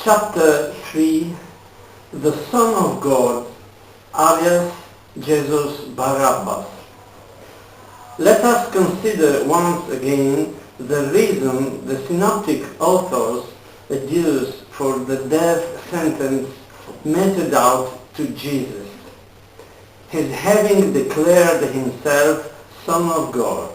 Chapter 3, the Son of God, alias Jesus Barabbas. Let us consider once again the reason the synoptic authors adduce for the death sentence meted out to Jesus, his having declared himself Son of God.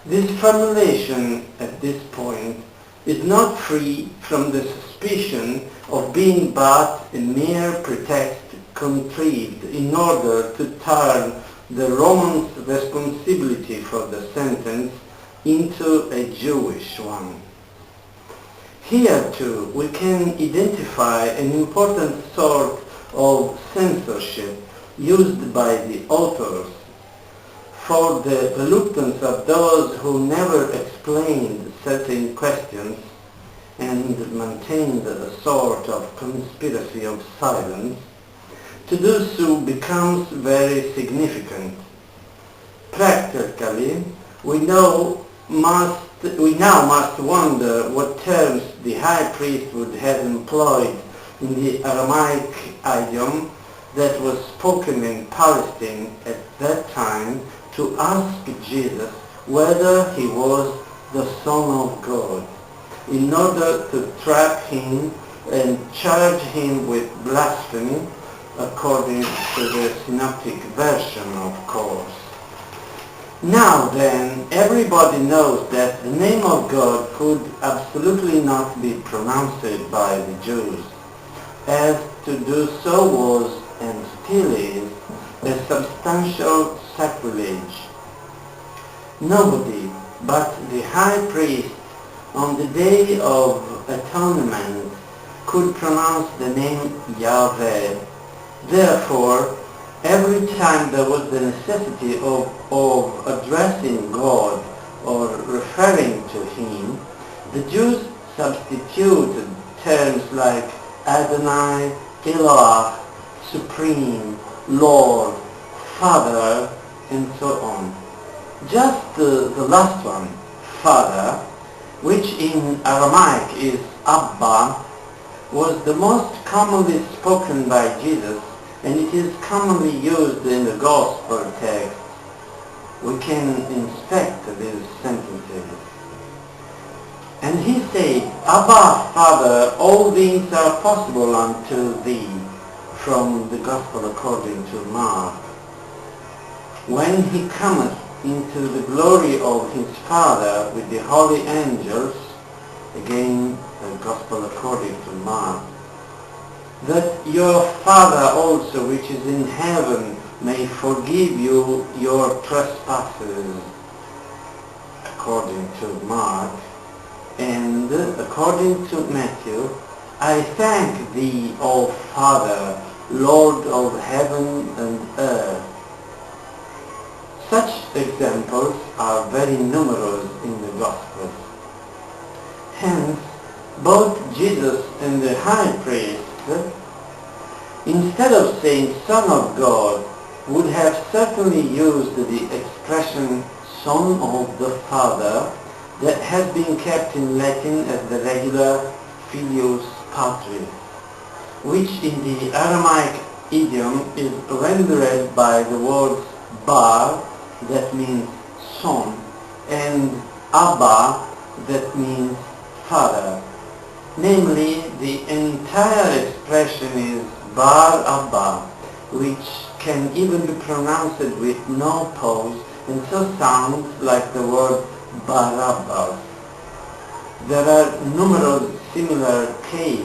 This formulation at this point is not free from the suspicion of being but a mere pretext contrived in order to turn the Roman's responsibility for the sentence into a Jewish one. Here too we can identify an important sort of censorship used by the authors, for the reluctance of those who never explained certain questions and maintained a sort of conspiracy of silence. To do so becomes very significant. Practically, we now must wonder what terms the high priest would have employed in the Aramaic idiom that was spoken in Palestine at that time to ask Jesus whether he was the Son of God, in order to trap him and charge him with blasphemy, according to the synoptic version, of course. Now then, everybody knows that the name of God could absolutely not be pronounced by the Jews, as to do so was and still is a substantial sacrilege. Nobody but the high priest on the Day of Atonement could pronounce the name Yahweh. Therefore, every time there was the necessity of addressing God or referring to Him, the Jews substituted terms like Adonai, Eloah, Supreme, Lord, Father, and so on. Just the last one, Father, which in Aramaic is Abba, was the most commonly spoken by Jesus, and it is commonly used in the Gospel text. We can inspect these sentences. And he said, Abba, Father, all things are possible unto thee, from the Gospel according to Mark. When he cometh into the glory of his Father with the holy angels, again the Gospel according to Mark, that your Father also which is in heaven may forgive you your trespasses, according to Mark, and according to Matthew, I thank thee, O Father, Lord of heaven and earth. Such examples are very numerous in the Gospels. Hence, both Jesus and the high priest, instead of saying Son of God, would have certainly used the expression Son of the Father that has been kept in Latin as the regular Filius Patris, which in the Aramaic idiom is rendered by the words Bar, that means son, and Abba, that means father. Namely, the entire expression is Bar Abba, which can even be pronounced with no pause, and so sounds like the word Barabbas. There are numerous similar cases.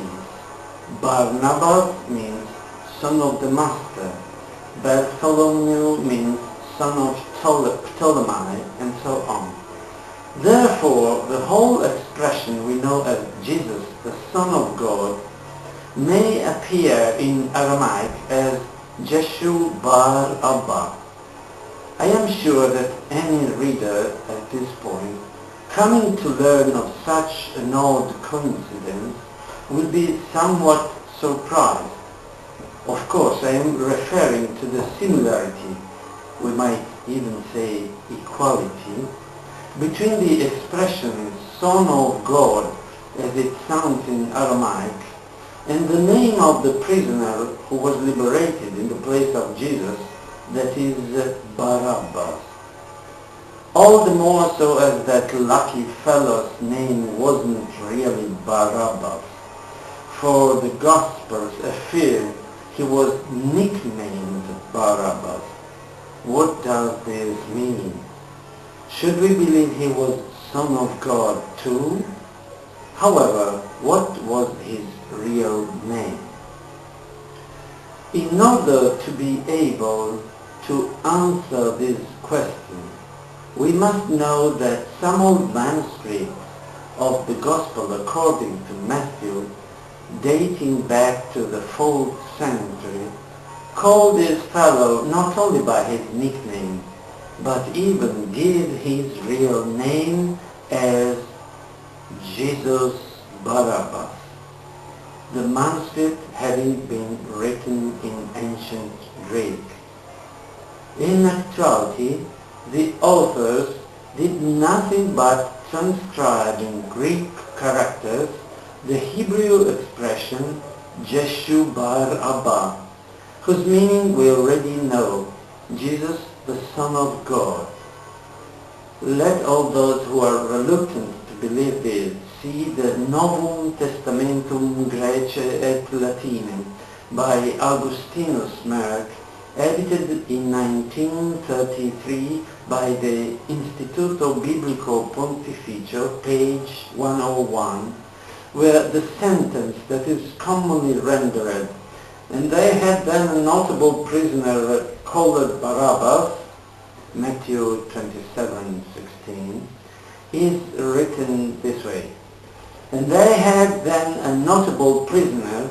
Barnabas means son of the master. Bartholomew means son of Ptolemy, and so on. Therefore, the whole expression we know as Jesus, the Son of God, may appear in Aramaic as Jeshu Bar Abba. I am sure that any reader at this point, coming to learn of such an odd coincidence, will be somewhat surprised. Of course, I am referring to the similarity, we might even say equality, between the expression Son of God, as it sounds in Aramaic, and the name of the prisoner who was liberated in the place of Jesus, that is Barabbas. All the more so as that lucky fellow's name wasn't really Barabbas, for the Gospels affirm he was nicknamed Barabbas. What does this mean? Should we believe he was Son of God too? However, what was his real name? In order to be able to answer this question, we must know that some old manuscripts of the Gospel according to Matthew, dating back to the 4th century, call this fellow not only by his nickname, but even give his real name as Jesus Barabbas, the manuscript having been written in ancient Greek. In actuality, the authors did nothing but transcribe in Greek characters the Hebrew expression Jeshu Bar Abba, whose meaning we already know, Jesus the Son of God. Let all those who are reluctant to believe this see the Novum Testamentum Graece et Latine by Augustinus Merck, edited in 1933 by the Instituto Biblico Pontificio, page 101, where the sentence that is commonly rendered, "And they had then a notable prisoner called Barabbas," Matthew 27:16, is written this way: "And they had then a notable prisoner,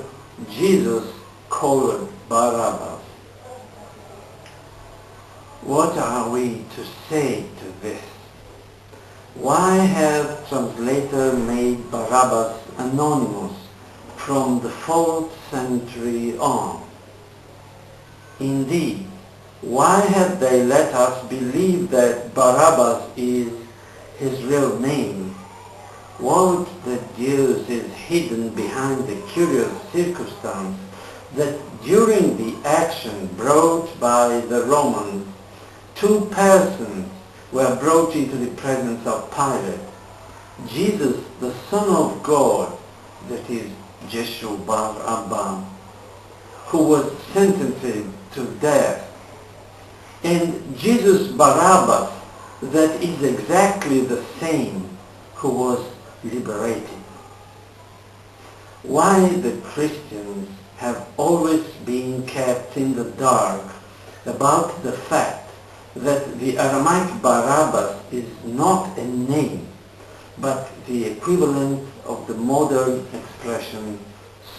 Jesus called Barabbas." What are we to say to this? Why have translators made Barabbas anonymous from the 4th century on? Indeed, why have they let us believe that Barabbas is his real name? What the deuce is hidden behind the curious circumstance that during the action brought by the Romans, 2 persons were brought into the presence of Pilate, Jesus the Son of God, that is Jeshu Bar Abba, who was sentenced to death, and Jesus Barabbas, that is exactly the same, who was liberated. Why the Christians have always been kept in the dark about the fact that the Aramaic Barabbas is not a name, but the equivalent of the modern expression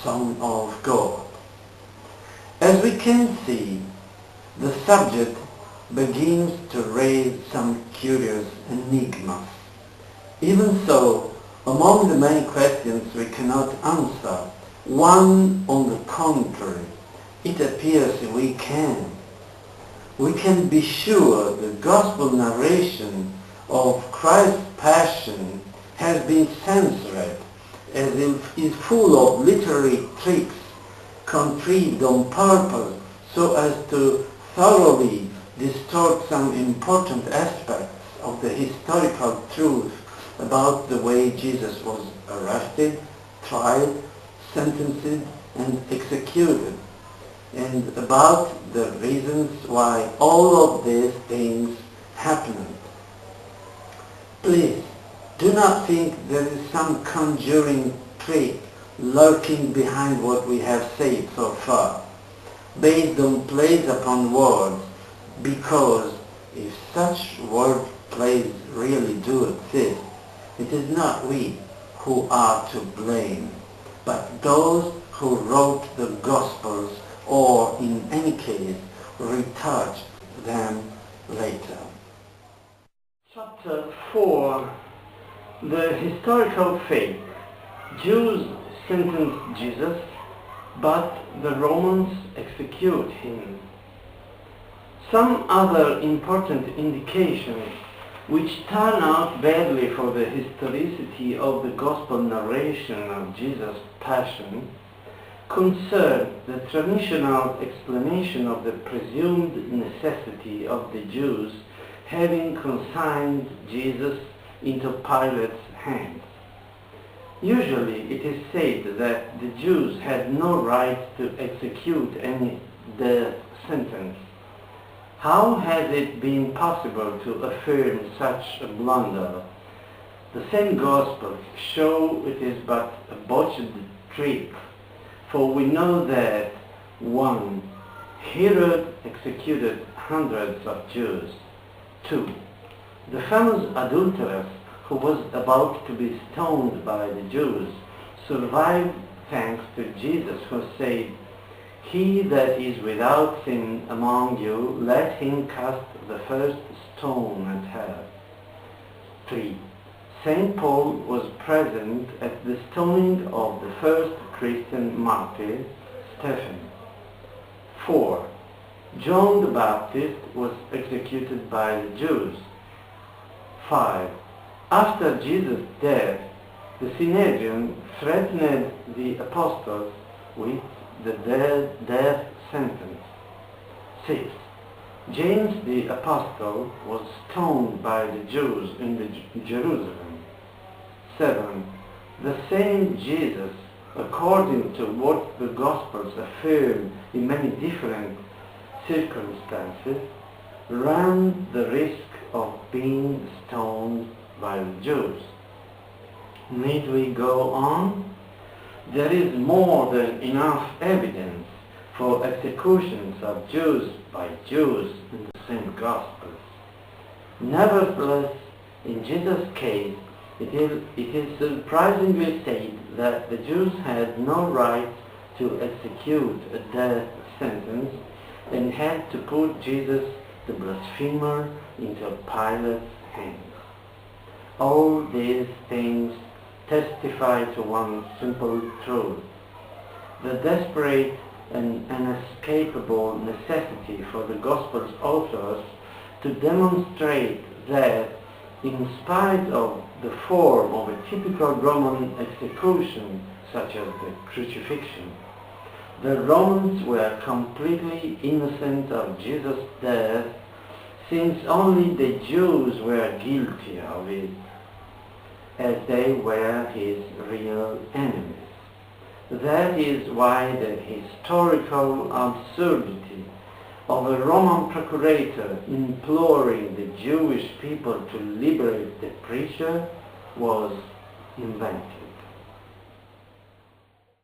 Son of God. As we can see, the subject begins to raise some curious enigmas. Even so, among the many questions we cannot answer, one on the contrary, it appears we can. We can be sure the gospel narration of Christ's passion has been censored, as it is full of literary tricks contrived on purpose so as to thoroughly distort some important aspects of the historical truth about the way Jesus was arrested, tried, sentenced, and executed, and about the reasons why all of these things happened. Please, do not think there is some conjuring trick lurking behind what we have said so far, based on plays upon words, because if such word plays really do exist, it is not we who are to blame, but those who wrote the Gospels, or in any case retouched them later. Chapter 4. The historical fate. Jews sentenced Jesus, but the Romans execute him. Some other important indications which turn out badly for the historicity of the gospel narration of Jesus' passion concerned the traditional explanation of the presumed necessity of the Jews having consigned Jesus into Pilate's hands. Usually it is said that the Jews had no right to execute any death sentence. How has it been possible to affirm such a blunder? The same Gospels show it is but a botched trick, for we know that 1. Herod executed hundreds of Jews. 2. The famous adulteress who was about to be stoned by the Jews survived thanks to Jesus, who said, "He that is without sin among you, let him cast the first stone at her." 3. St. Paul was present at the stoning of the first Christian martyr, Stephen. 4. John the Baptist was executed by the Jews. 5. After Jesus' death, the Synedrion threatened the apostles with the death sentence. 6. James the Apostle was stoned by the Jews in Jerusalem. 7. The same Jesus, according to what the Gospels affirm in many different circumstances, ran the risk of being stoned by the Jews. Need we go on? There is more than enough evidence for executions of Jews by Jews in the same Gospels. Nevertheless, in Jesus' case, it is surprisingly said that the Jews had no right to execute a death sentence and had to put Jesus, the blasphemer, into Pilate's hands. All these things testify to one simple truth: the desperate and inescapable necessity for the Gospel's authors to demonstrate that, in spite of the form of a typical Roman execution, such as the crucifixion, the Romans were completely innocent of Jesus' death, since only the Jews were guilty of it, as they were his real enemies. That is why the historical absurdity of a Roman procurator imploring the Jewish people to liberate the preacher was invented.